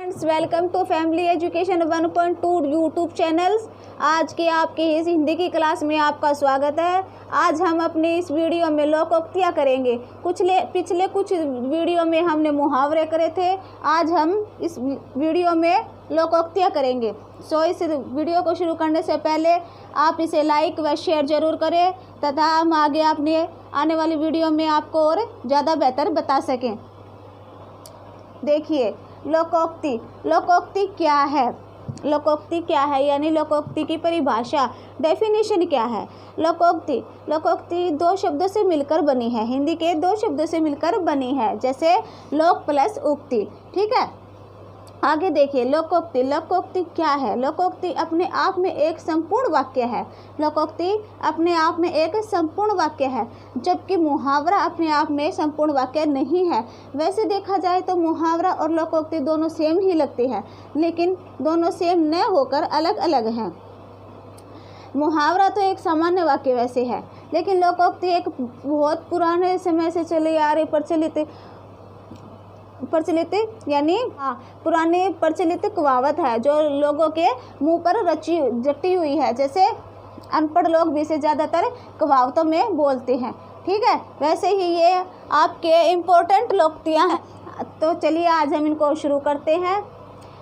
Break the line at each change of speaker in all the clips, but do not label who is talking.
Friends, welcome to family education 1.2 YouTube channels. आज की आपकी इस हिंदी की क्लास में आपका स्वागत है। आज हम अपनी इस वीडियो में लोकोक्तियाँ करेंगे। पिछले कुछ वीडियो में हमने मुहावरे करे थे, आज हम इस वीडियो में लोकोक्तियाँ करेंगे। सो इस वीडियो को शुरू करने से पहले आप इसे लाइक व शेयर ज़रूर करें तथा हम आगे अपने आने वाली वीडियो में आपको और ज़्यादा बेहतर बता सकें। देखिए, लोकोक्ति क्या है? लोकोक्ति क्या है यानी लोकोक्ति की परिभाषा, डेफिनेशन क्या है? लोकोक्ति दो शब्दों से मिलकर बनी है, हिंदी के दो शब्दों से मिलकर बनी है, जैसे लोक प्लस उक्ति। ठीक है, आगे देखिए लोकोक्ति क्या है? लोकोक्ति अपने आप में एक संपूर्ण वाक्य है। लोकोक्ति अपने आप में एक संपूर्ण वाक्य है, जबकि मुहावरा अपने आप में संपूर्ण वाक्य नहीं है। वैसे देखा जाए तो मुहावरा और लोकोक्ति दोनों सेम ही लगती है, लेकिन दोनों सेम न होकर अलग अलग हैं। मुहावरा तो एक सामान्य वाक्य वैसे है, लेकिन लोकोक्ति एक बहुत पुराने समय से चली आ रही प्रचलित यानी पुरानी प्रचलित कहावत है, जो लोगों के मुंह पर जटी हुई है। जैसे अनपढ़ लोग भी इसे ज़्यादातर कहावतों में बोलते हैं। ठीक है, वैसे ही ये आपके इम्पोर्टेंट लोकोक्तियाँ हैं। तो चलिए आज हम इनको शुरू करते हैं।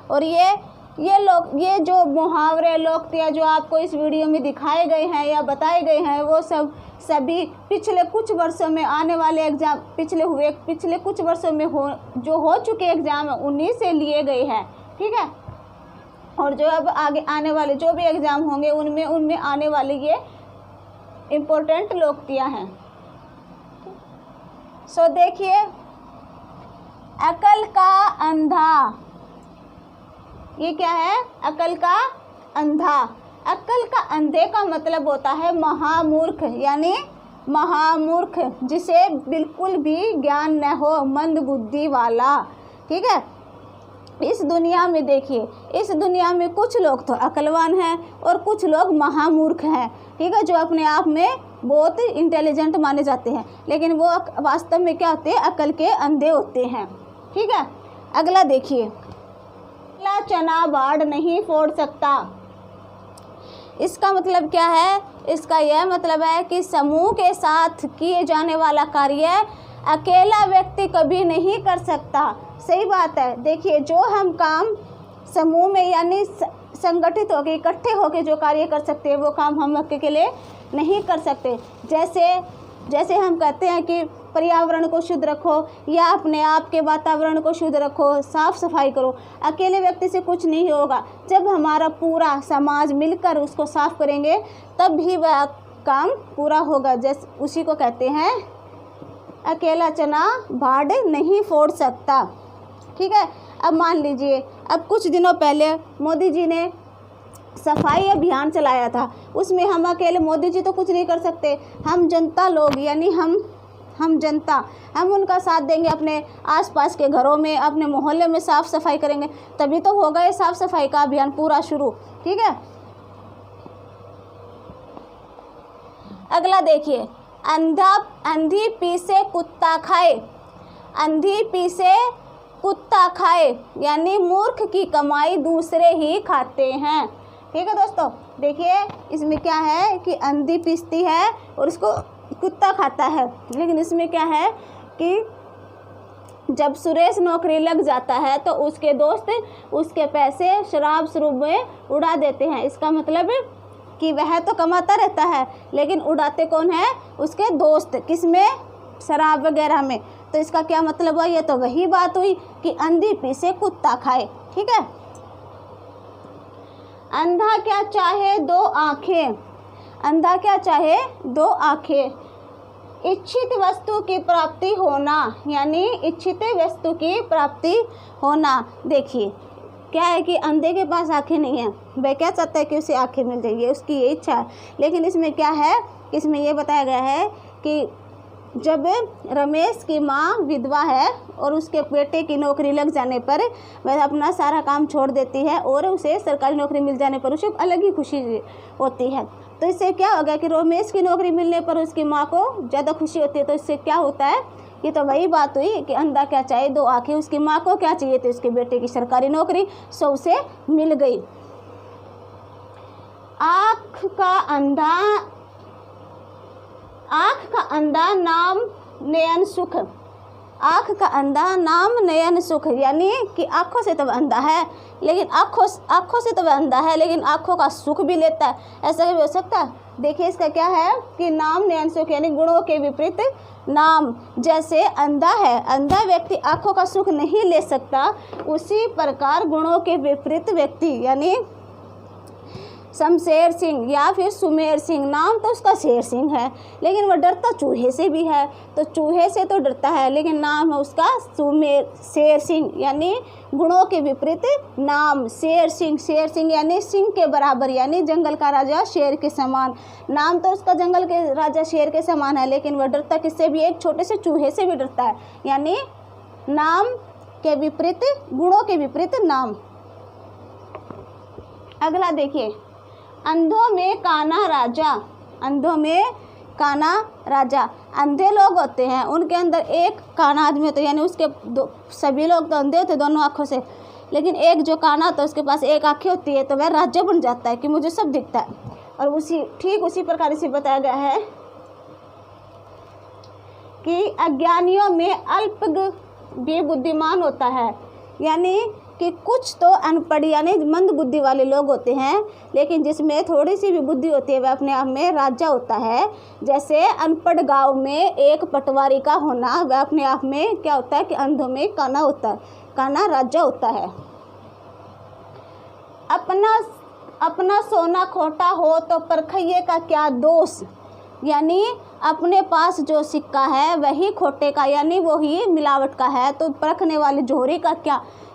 और ये जो मुहावरे लोकोक्तियाँ जो आपको इस वीडियो में दिखाए गए हैं या बताए गए हैं, वो सभी पिछले कुछ वर्षों में आने वाले एग्ज़ाम पिछले कुछ वर्षों में जो हो चुके एग्ज़ाम उन्हीं से लिए गए हैं। ठीक है, और जो अब आगे आने वाले जो भी एग्ज़ाम होंगे उनमें आने वाली ये इम्पोर्टेंट लोकोक्तियाँ हैं। सो देखिए, अकल का अंधा, ये क्या है? अकल का अंधा। अकल का अंधे का मतलब होता है महामूर्ख, यानी महामूर्ख जिसे बिल्कुल भी ज्ञान न हो, मंद बुद्धि वाला। ठीक है, इस दुनिया में देखिए, इस दुनिया में कुछ लोग तो अकलवान हैं और कुछ लोग महामूर्ख हैं। ठीक है, जो अपने आप में बहुत इंटेलिजेंट माने जाते हैं, लेकिन वो वास्तव में क्या होते हैं? अकल के अंधे होते हैं। ठीक है, अगला देखिए, चना बाढ़ नहीं फोड़ सकता। इसका मतलब क्या है? इसका यह मतलब है कि समूह के साथ किए जाने वाला कार्य अकेला व्यक्ति कभी नहीं कर सकता। सही बात है। देखिए, जो हम काम समूह में यानी संगठित होकर इकट्ठे होकर जो कार्य कर सकते हैं, वो काम हम अकेले नहीं कर सकते। जैसे हम कहते हैं कि पर्यावरण को शुद्ध रखो या अपने आप के वातावरण को शुद्ध रखो, साफ सफाई करो, अकेले व्यक्ति से कुछ नहीं होगा। जब हमारा पूरा समाज मिलकर उसको साफ करेंगे तब भी वह काम पूरा होगा। जैसे उसी को कहते हैं अकेला चना बाढ़ नहीं फोड़ सकता। ठीक है, अब मान लीजिए, अब कुछ दिनों पहले मोदी जी ने सफाई अभियान चलाया था। उसमें हम अकेले मोदी जी तो कुछ नहीं कर सकते, हम जनता लोग यानी हम जनता, हम उनका साथ देंगे, अपने आसपास के घरों में, अपने मोहल्ले में साफ़ सफाई करेंगे, तभी तो होगा ये साफ़ सफाई का अभियान पूरा शुरू। ठीक है, अगला देखिए, अंधी पीसे कुत्ता खाए। अंधी पीसे कुत्ता खाए यानी मूर्ख की कमाई दूसरे ही खाते हैं। ठीक है दोस्तों, देखिए इसमें क्या है कि अंधी पीसती है और उसको कुत्ता खाता है, लेकिन इसमें क्या है कि जब सुरेश नौकरी लग जाता है तो उसके दोस्त उसके पैसे शराब शुरू में उड़ा देते हैं। इसका मतलब कि वह तो कमाता रहता है, लेकिन उड़ाते कौन है? उसके दोस्त। किसमें? शराब वगैरह में। तो इसका क्या मतलब हुआ? ये तो वही बात हुई कि अंधी पीसे कुत्ता खाए। ठीक है, अंधा क्या चाहे दो आँखें। अंधा क्या चाहे? दो आँखें। इच्छित वस्तु की प्राप्ति होना, यानी इच्छित वस्तु की प्राप्ति होना। देखिए क्या है कि अंधे के पास आँखें नहीं है, वह क्या चाहता है कि उसे आँखें मिल जाएगी, उसकी ये इच्छा है। लेकिन इसमें क्या है, इसमें ये बताया गया है कि जब रमेश की माँ विधवा है और उसके बेटे की नौकरी लग जाने पर वह अपना सारा काम छोड़ देती है और उसे सरकारी नौकरी मिल जाने पर उसे अलग ही खुशी होती है। तो इससे क्या होगा कि रमेश की नौकरी मिलने पर उसकी माँ को ज़्यादा खुशी होती है। तो इससे क्या होता है ये तो वही बात हुई कि अंधा क्या चाहे, 2 आंखें। उसकी माँ को क्या चाहिए थी, उसके बेटे की सरकारी नौकरी, सो उसे मिल गई। आँख का अंधा नाम नयन सुख। आँख का अंधा नाम नयन सुख, यानी कि आँखों से तो वह अंधा है, लेकिन आँखों से तो वह अंधा है, लेकिन आँखों का सुख भी लेता है। ऐसा भी हो सकता है। देखिए इसका क्या है कि नाम नयन सुख, यानी गुणों के विपरीत नाम। जैसे अंधा है, अंधा व्यक्ति आँखों का सुख नहीं ले सकता, उसी प्रकार गुणों के विपरीत व्यक्ति, यानी शमशेर सिंह या फिर सुमेर सिंह, नाम तो उसका शेर सिंह है, लेकिन वह डरता चूहे से भी है, तो चूहे से तो डरता है, लेकिन नाम है उसका शेर सिंह, यानी गुणों के विपरीत नाम। शेर सिंह यानी सिंह के बराबर, यानी जंगल का राजा शेर के समान। नाम तो उसका जंगल के राजा शेर के समान है, लेकिन वह डरता किससे भी, एक छोटे से चूहे से भी डरता है, यानी नाम के विपरीत, गुणों के विपरीत नाम। अगला देखिए, अंधों में काना राजा। अंधों में काना राजा। अंधे लोग होते हैं, उनके अंदर एक काना आदमी होता है, यानी उसके सभी लोग तो अंधे होते दोनों आँखों से, लेकिन एक जो काना होता है उसके पास एक आँखें होती है, तो वह राजा बन जाता है कि मुझे सब दिखता है। और ठीक उसी प्रकार से बताया गया है कि अज्ञानियों में अल्प भी बुद्धिमान होता है, यानी कि कुछ तो अनपढ़ यानी मंद बुद्धि वाले लोग होते हैं, लेकिन जिसमें थोड़ी सी भी बुद्धि होती है वह अपने आप में राजा होता है। जैसे अनपढ़ गांव में एक पटवारी का होना, वह अपने आप में क्या होता है कि अंधों में काना होता है, काना राजा होता है। अपना सोना खोटा हो तो परखइये का क्या दोष, यानी अपने पास जो सिक्का है वही खोटे का, यानी वही मिलावट का है, तो परखने वाले जोहरी का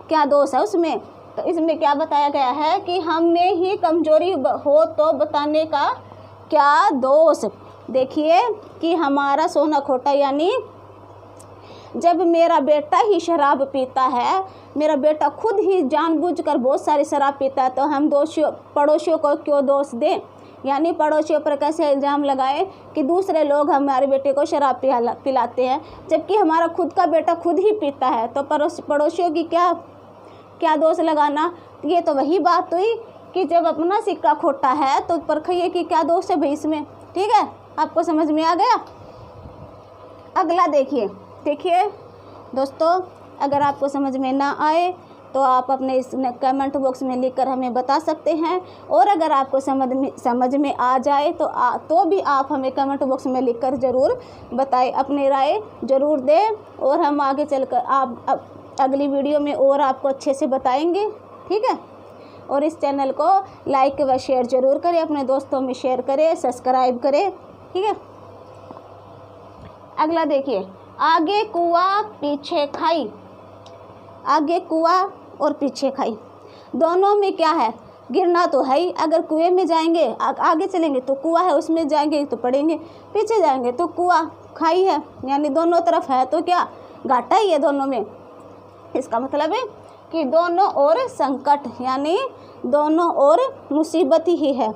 क्या दोष है उसमें। तो इसमें क्या बताया गया है कि हम में ही कमजोरी हो तो बताने का क्या दोष। देखिए कि हमारा सोना खोटा, यानी जब मेरा बेटा ही शराब पीता है, मेरा बेटा खुद ही जानबूझकर बहुत सारी शराब पीता है, तो हम पड़ोसियों को क्यों दोष दें, यानी पड़ोसियों पर कैसे इल्ज़ाम लगाएं कि दूसरे लोग हमारे बेटे को शराब पिलाते हैं, जबकि हमारा खुद का बेटा खुद ही पीता है, तो पड़ोसियों की क्या दोष लगाना। ये तो वही बात हुई कि जब अपना सिक्का खोटा है तो परखइये की क्या दोष है भाई इसमें। ठीक है, आपको समझ में आ गया। अगला देखिए दोस्तों, अगर आपको समझ में ना आए तो आप अपने इस कमेंट बॉक्स में लिखकर हमें बता सकते हैं, और अगर आपको समझ में आ जाए तो भी आप हमें कमेंट बॉक्स में लिखकर ज़रूर बताएं, अपनी राय ज़रूर दें, और हम आगे चलकर अगली वीडियो में और आपको अच्छे से बताएंगे। ठीक है, और इस चैनल को लाइक व शेयर ज़रूर करें, अपने दोस्तों में शेयर करें, सब्सक्राइब करें। ठीक है, अगला देखिए, आगे कुआं पीछे खाई। आगे कुआं और पीछे खाई, दोनों में क्या है, गिरना तो है ही। अगर कुएं में जाएंगे, आगे चलेंगे तो कुआं है, उसमें जाएंगे तो पड़ेंगे, पीछे जाएंगे तो कुआं, खाई है, यानी दोनों तरफ है, तो क्या घाटा ही है दोनों में। इसका मतलब है कि दोनों ओर संकट, यानी दोनों ओर मुसीबत ही है।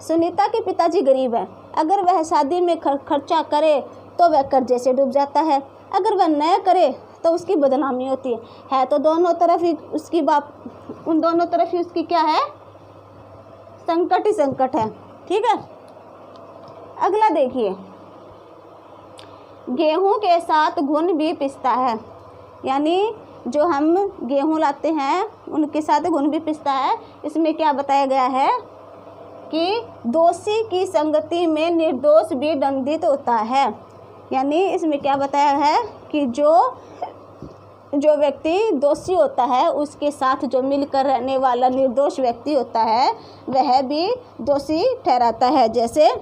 सुनीता के पिताजी गरीब है, अगर वह शादी में खर्चा करे तो वह कर्जे से डूब जाता है, अगर वह न करे तो उसकी बदनामी होती है। तो दोनों तरफ ही उसकी उन दोनों तरफ ही उसकी क्या है, संकट ही संकट है। ठीक है, अगला देखिए, गेहूं के साथ घुन भी पिसता है, यानी जो हम गेहूं लाते हैं उनके साथ घुन भी पिसता है। इसमें क्या बताया गया है कि दोषी की संगति में निर्दोष भी दंडित होता है, यानी इसमें क्या बताया है कि जो व्यक्ति दोषी होता है उसके साथ जो मिलकर रहने वाला निर्दोष व्यक्ति होता है वह भी दोषी ठहराता है। जैसे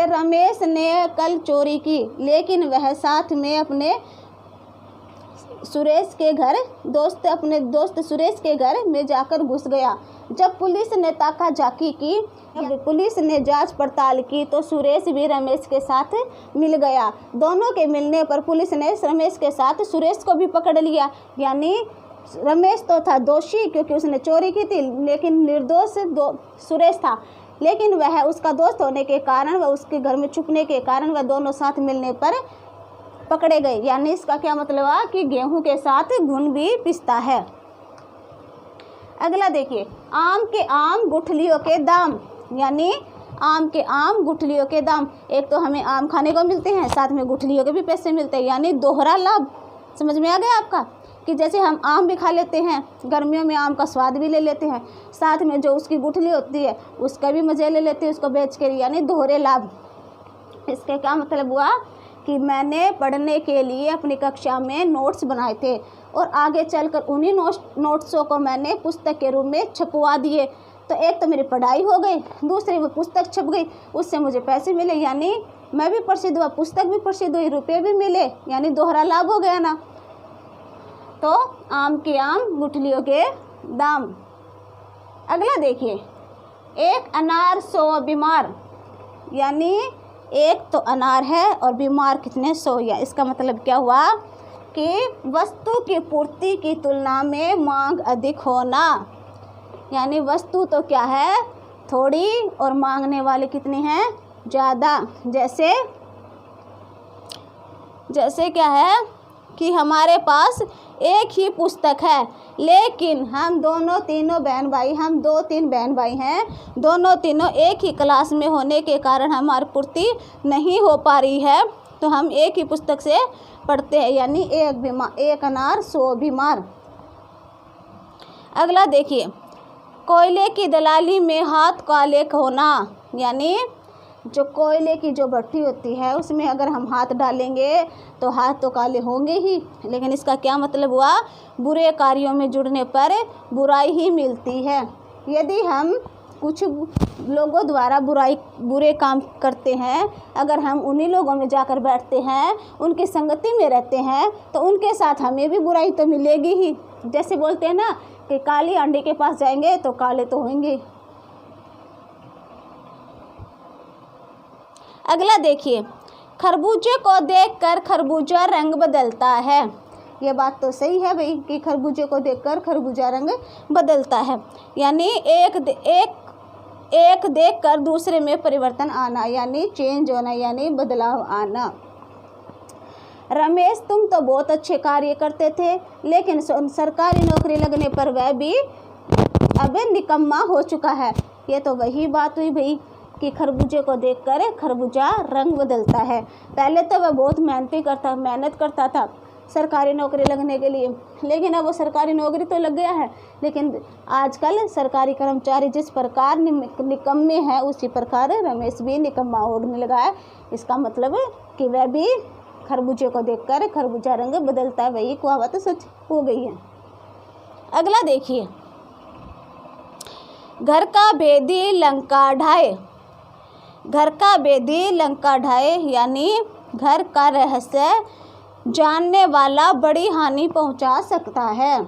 रमेश ने कल चोरी की, लेकिन वह साथ में अपने अपने दोस्त सुरेश के घर में जाकर घुस गया। जब पुलिस ने ताका झाकी की, जब पुलिस ने जांच पड़ताल की तो सुरेश भी रमेश के साथ मिल गया। दोनों के मिलने पर पुलिस ने रमेश के साथ सुरेश को भी पकड़ लिया, यानी रमेश तो था दोषी क्योंकि उसने चोरी की थी, लेकिन निर्दोष सुरेश था। लेकिन वह उसका दोस्त होने के कारण, वह उसके घर में छुपने के कारण वह दोनों साथ मिलने पर पकड़े गए। यानी इसका क्या मतलब हुआ कि गेहूं के साथ घुन भी पिसता है। अगला देखिए, आम के आम गुठलियों के दाम, यानी आम के आम गुठलियों के दाम। एक तो हमें आम खाने को मिलते हैं, साथ में गुठलियों के भी पैसे मिलते हैं, यानी दोहरा लाभ। समझ में आ गया आपका कि जैसे हम आम भी खा लेते हैं, गर्मियों में आम का स्वाद भी ले लेते हैं, साथ में जो उसकी गुठली होती है उसका भी मज़े ले लेते हैं उसको बेच के, यानी दोहरे लाभ। इसका क्या मतलब हुआ कि मैंने पढ़ने के लिए अपनी कक्षा में नोट्स बनाए थे और आगे चलकर उन्हीं नोट्सों को मैंने पुस्तक के रूप में छपवा दिए। तो एक तो मेरी पढ़ाई हो गई, दूसरी वो पुस्तक छप गई, उससे मुझे पैसे मिले, यानी मैं भी प्रसिद्ध हुआ, पुस्तक भी प्रसिद्ध हुई, रुपये भी मिले, यानी दोहरा लाभ हो गया ना। तो आम के आम गुठलियों के दाम। अगला देखिए, एक अनार 100 बीमार, यानी एक तो अनार है और बीमार कितने 100। या इसका मतलब क्या हुआ कि वस्तु की पूर्ति की तुलना में मांग अधिक होना, यानी वस्तु तो क्या है थोड़ी और मांगने वाले कितनी हैं ज़्यादा। जैसे क्या है कि हमारे पास एक ही पुस्तक है, लेकिन हम दोनों तीनों बहन भाई, हम 2-3 बहन भाई हैं, दोनों तीनों एक ही क्लास में होने के कारण हमारी पूर्ति नहीं हो पा रही है, तो हम एक ही पुस्तक से पढ़ते हैं, यानी एक अनार 100 बीमार। अगला देखिए, कोयले की दलाली में हाथ काले होना, यानी जो कोयले की जो भट्टी होती है उसमें अगर हम हाथ डालेंगे तो हाथ तो काले होंगे ही, लेकिन इसका क्या मतलब हुआ, बुरे कार्यों में जुड़ने पर बुराई ही मिलती है। यदि हम कुछ लोगों द्वारा बुरे काम करते हैं, अगर हम उन्हीं लोगों में जाकर बैठते हैं, उनकी संगति में रहते हैं, तो उनके साथ हमें भी बुराई तो मिलेगी ही। जैसे बोलते हैं ना कि काली आंधी के पास जाएंगे तो काले तो होंगे। अगला देखिए, खरबूजे को देखकर खरबूजा रंग बदलता है। ये बात तो सही है भाई कि खरबूजे को देखकर खरबूजा रंग बदलता है, यानी एक देखकर दूसरे में परिवर्तन आना, यानी चेंज होना, यानी बदलाव आना। रमेश, तुम तो बहुत अच्छे कार्य करते थे, लेकिन सरकारी नौकरी लगने पर वह भी अब निकम्मा हो चुका है। ये तो वही बात हुई भाई कि खरबूजे को देखकर खरबूजा रंग बदलता है। पहले तो वह बहुत मेहनत करता था सरकारी नौकरी लगने के लिए, लेकिन अब वो सरकारी नौकरी तो लग गया है, लेकिन आजकल सरकारी कर्मचारी जिस प्रकार निकम्मे हैं उसी प्रकार रमेश भी निकम्मा होने लगा है। इसका मतलब कि वह भी खरबूजे को देखकर खरबूजा रंग बदलता है, वही कहावत सच हो गई है। अगला देखिए, घर का भेदी लंका ढाए। घर का भेदी लंका ढाए, यानी घर का रहस्य जानने वाला बड़ी हानि पहुंचा सकता है।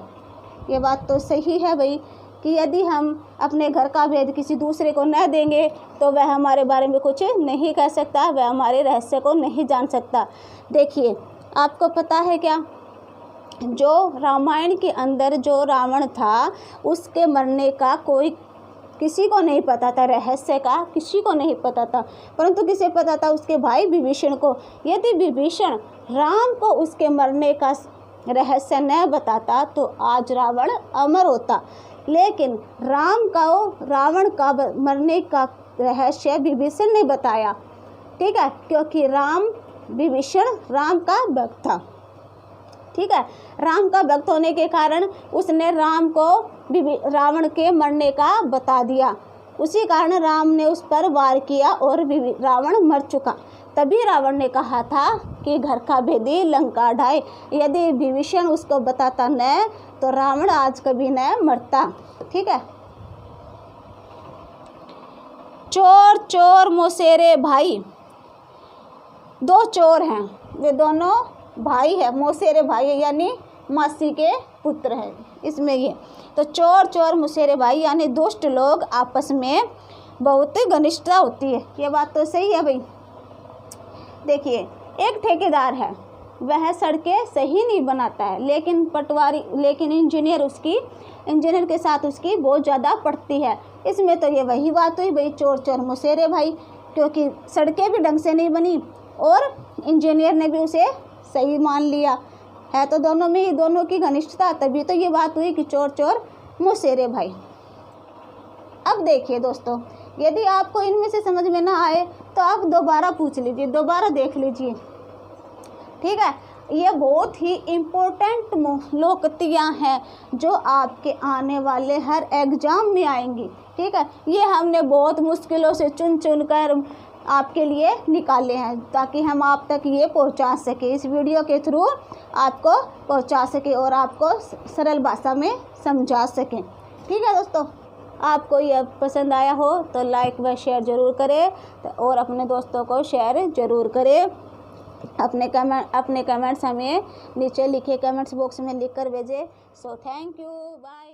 ये बात तो सही है भाई कि यदि हम अपने घर का भेद किसी दूसरे को न देंगे तो वह हमारे बारे में कुछ नहीं कह सकता, वह हमारे रहस्य को नहीं जान सकता। देखिए, आपको पता है क्या, जो रामायण के अंदर जो रावण था उसके मरने का किसी को नहीं पता था, रहस्य का किसी को नहीं पता था, परंतु किसे पता था, उसके भाई विभीषण को। यदि विभीषण राम को उसके मरने का रहस्य न बताता तो आज रावण अमर होता, लेकिन रावण का मरने का रहस्य विभीषण ने बताया, ठीक है, क्योंकि विभीषण राम का भक्त था, ठीक है। राम का भक्त होने के कारण उसने राम को रावण के मरने का बता दिया, उसी कारण राम ने उस पर वार किया और रावण मर चुका। तभी रावण ने कहा था कि घर का भेदी लंका ढाए। यदि विभीषण उसको बताता न तो रावण आज कभी न मरता, ठीक है। चोर चोर मौसेरे भाई, दो चोर हैं, वे दोनों भाई है, मौसेरे भाई है, यानी मासी के पुत्र है इसमें ये। तो चोर चोर मौसेरे भाई, यानी दुष्ट लोग आपस में बहुत घनिष्ठता होती है। ये बात तो सही है भाई। देखिए, एक ठेकेदार है, वह सड़कें सही नहीं बनाता है, लेकिन इंजीनियर के साथ उसकी बहुत ज़्यादा पड़ती है। इसमें तो ये वही बात हुई भाई, चोर चोर मुसेरे भाई, क्योंकि सड़कें भी ढंग से नहीं बनी और इंजीनियर ने भी उसे सही मान लिया है। तो दोनों की घनिष्ठता, तभी तो ये बात हुई कि चोर चोर मुसेरे भाई। अब देखिए दोस्तों, यदि आपको इनमें से समझ में ना आए तो आप दोबारा पूछ लीजिए, दोबारा देख लीजिए, ठीक है। ये बहुत ही इम्पोर्टेंट लोकोक्तियाँ हैं जो आपके आने वाले हर एग्ज़ाम में आएंगी, ठीक है। ये हमने बहुत मुश्किलों से चुन कर आपके लिए निकाले हैं ताकि हम आप तक ये पहुंचा सके, इस वीडियो के थ्रू आपको पहुंचा सके और आपको सरल भाषा में समझा सकें, ठीक है दोस्तों। आपको यह पसंद आया हो तो लाइक व शेयर ज़रूर करें और अपने दोस्तों को शेयर ज़रूर करें। अपने कमेंट्स हमें नीचे लिखे कमेंट्स बॉक्स में लिख कर भेजें। So thank you, bye.